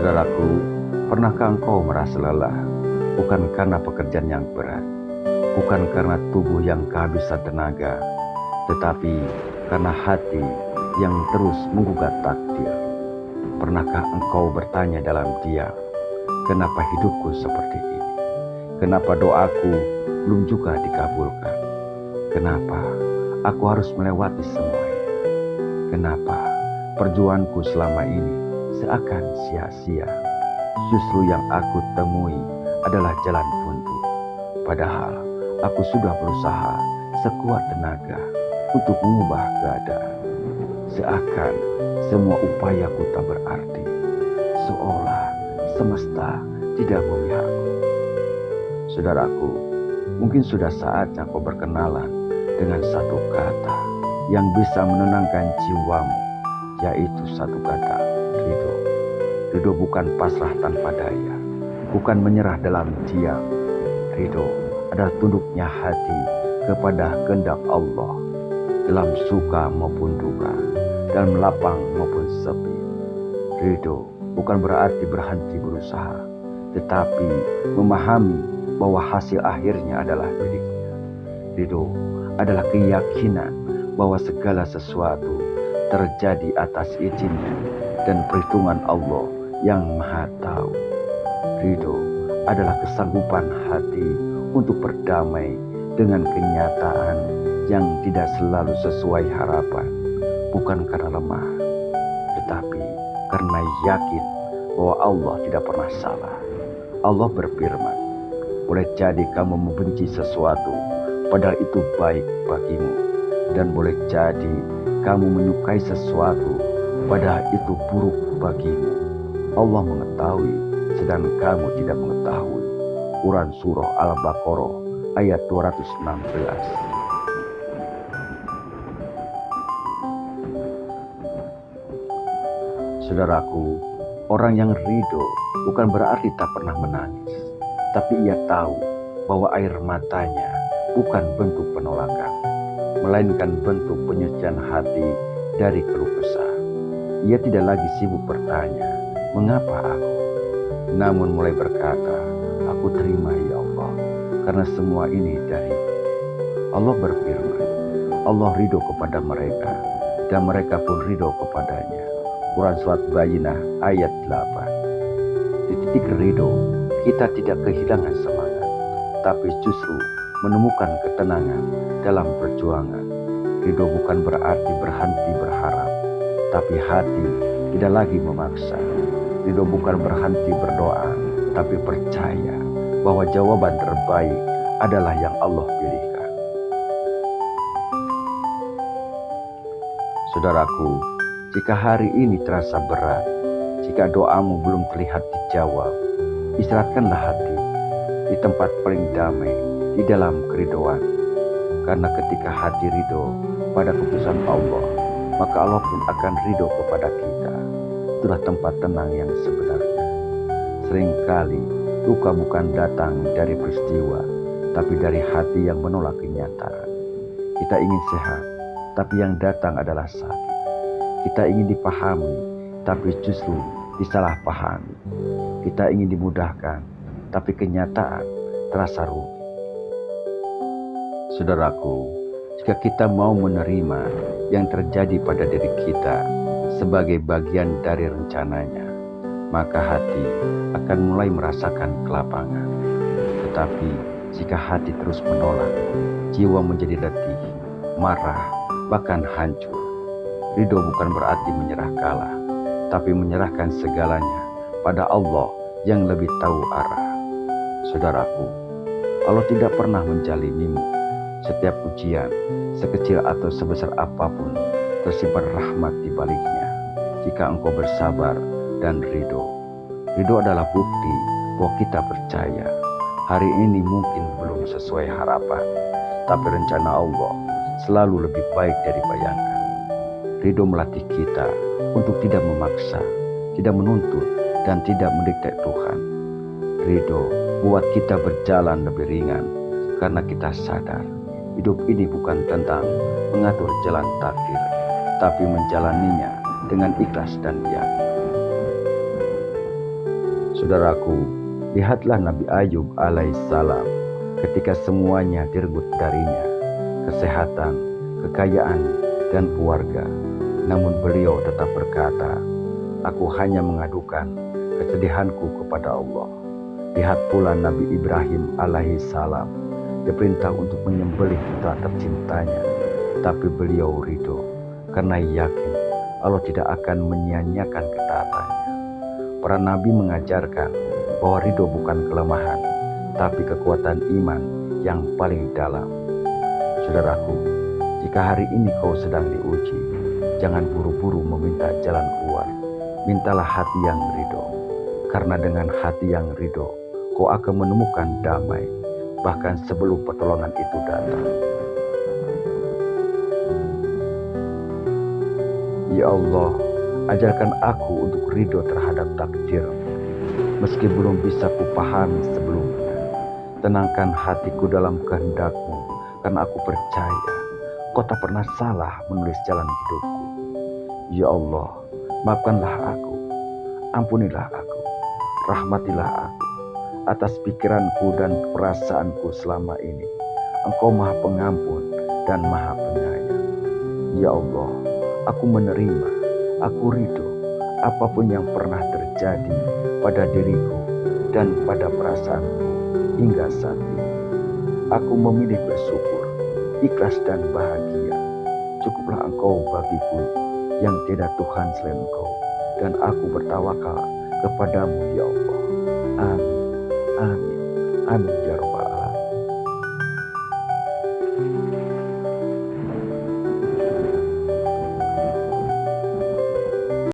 Saudaraku, pernahkah engkau merasa lelah? Bukan karena pekerjaan yang berat, bukan karena tubuh yang kehabisan tenaga, tetapi karena hati yang terus menggugat takdir. Pernahkah engkau bertanya dalam diam, kenapa hidupku seperti ini? Kenapa doaku belum juga dikabulkan? Kenapa aku harus melewati semua ini? Kenapa perjuanganku selama ini seakan sia-sia? Justru yang aku temui adalah jalan buntu. Padahal aku sudah berusaha sekuat tenaga untuk mengubah keadaan. Seakan semua upayaku tak berarti, seolah semesta tidak memihakku. Saudaraku, mungkin sudah saatnya kau berkenalan dengan satu kata yang bisa menenangkan jiwamu, yaitu satu kata, ridho. Ridho bukan pasrah tanpa daya, bukan menyerah dalam diam. Ridho adalah tunduknya hati kepada kehendak Allah, dalam suka maupun duka, dalam lapang maupun sepi. Ridho bukan berarti berhenti berusaha, tetapi memahami bahwa hasil akhirnya adalah miliknya. Ridho adalah keyakinan bahwa segala sesuatu terjadi atas izinnya dan perhitungan Allah yang Maha Tahu. Ridho adalah kesanggupan hati untuk berdamai dengan kenyataan yang tidak selalu sesuai harapan, bukan karena lemah, tetapi karena yakin bahwa Allah tidak pernah salah. Allah berfirman, boleh jadi kamu membenci sesuatu, padahal itu baik bagimu. Dan boleh jadi kamu menyukai sesuatu, padahal itu buruk bagimu. Allah mengetahui, sedang kamu tidak mengetahui. Quran Surah Al-Baqarah ayat 216. Saudaraku, orang yang ridho bukan berarti tak pernah menangis, tapi ia tahu bahwa air matanya bukan bentuk penolakan, melainkan bentuk penyucian hati dari keluh kesah. Ia tidak lagi sibuk bertanya, mengapa aku? Namun mulai berkata, aku terima ya Allah, karena semua ini dari Allah. Berfirman, Allah ridho kepada mereka, dan mereka pun ridho kepadanya. Quran Surat Bayyinah ayat 8. Di titik ridho, kita tidak kehilangan semangat, tapi justru menemukan ketenangan dalam perjuangan. Ridho bukan berarti berhenti berharap, tapi hati tidak lagi memaksa. Ridho bukan berhenti berdoa, tapi percaya bahwa jawaban terbaik adalah yang Allah pilihkan. Saudaraku, jika hari ini terasa berat, jika doamu belum terlihat dijawab, istirahatkanlah hati di tempat paling damai, di dalam keridhoan. Karena ketika hati ridho pada keputusan Allah, maka Allah pun akan ridho kepada kita. Itulah tempat tenang yang sebenarnya. Seringkali luka bukan datang dari peristiwa, tapi dari hati yang menolak kenyataan. Kita ingin sehat, tapi yang datang adalah sakit. Kita ingin dipahami, tapi justru disalahpahami. Kita ingin dimudahkan, tapi kenyataan terasa rumit. Saudaraku, jika kita mau menerima yang terjadi pada diri kita sebagai bagian dari rencananya, maka hati akan mulai merasakan kelapangan. Tetapi jika hati terus menolak, jiwa menjadi letih, marah, bahkan hancur. Ridho bukan berarti menyerah kalah, tapi menyerahkan segalanya pada Allah yang lebih tahu arah. Saudaraku, Allah tidak pernah menjalimimu. Setiap ujian, sekecil atau sebesar apapun, tersimpan rahmat di baliknya. Jika engkau bersabar dan ridho. Ridho adalah bukti bahwa kita percaya. Hari ini mungkin belum sesuai harapan, tapi rencana Allah selalu lebih baik dari bayangan. Ridho melatih kita untuk tidak memaksa, tidak menuntut, dan tidak mendikte Tuhan. Ridho buat kita berjalan lebih ringan, karena kita sadar hidup ini bukan tentang mengatur jalan takdir, tapi menjalaninya dengan ikhlas dan yakin. Saudaraku, lihatlah Nabi Ayub alaihissalam ketika semuanya direnggut darinya, kesehatan, kekayaan, dan keluarga. Namun beliau tetap berkata, "Aku hanya mengadukan kesedihanku kepada Allah." Lihat pula Nabi Ibrahim alaihissalam diperintah untuk menyembelih putra tercintanya, tapi beliau ridho karena yakin Allah tidak akan menyia-nyiakan ketaatannya. Para nabi mengajarkan bahwa ridho bukan kelemahan, tapi kekuatan iman yang paling dalam. Saudaraku, jika hari ini kau sedang diuji, jangan buru-buru meminta jalan keluar. Mintalah hati yang ridho, karena dengan hati yang ridho, kau akan menemukan damai, bahkan sebelum pertolongan itu datang. Ya Allah, ajarkan aku untuk ridho terhadap takdir, meski belum bisa kupahami sebelumnya. Tenangkan hatiku dalam kehendak-Mu, karena aku percaya Kau tak pernah salah menulis jalan hidupku. Ya Allah, maafkanlah aku, ampunilah aku, rahmatilah aku atas pikiranku dan perasaanku selama ini. Engkau Maha Pengampun dan Maha Penyayang. Ya Allah, aku menerima, aku ridho apapun yang pernah terjadi pada diriku dan pada perasaanku hingga saat ini. Aku memilih bersyukur, ikhlas dan bahagia. Cukuplah Engkau bagiku yang tidak Tuhan selain Engkau, dan aku bertawakal kepadamu ya Allah. Amin, amin, amin ya Rabbal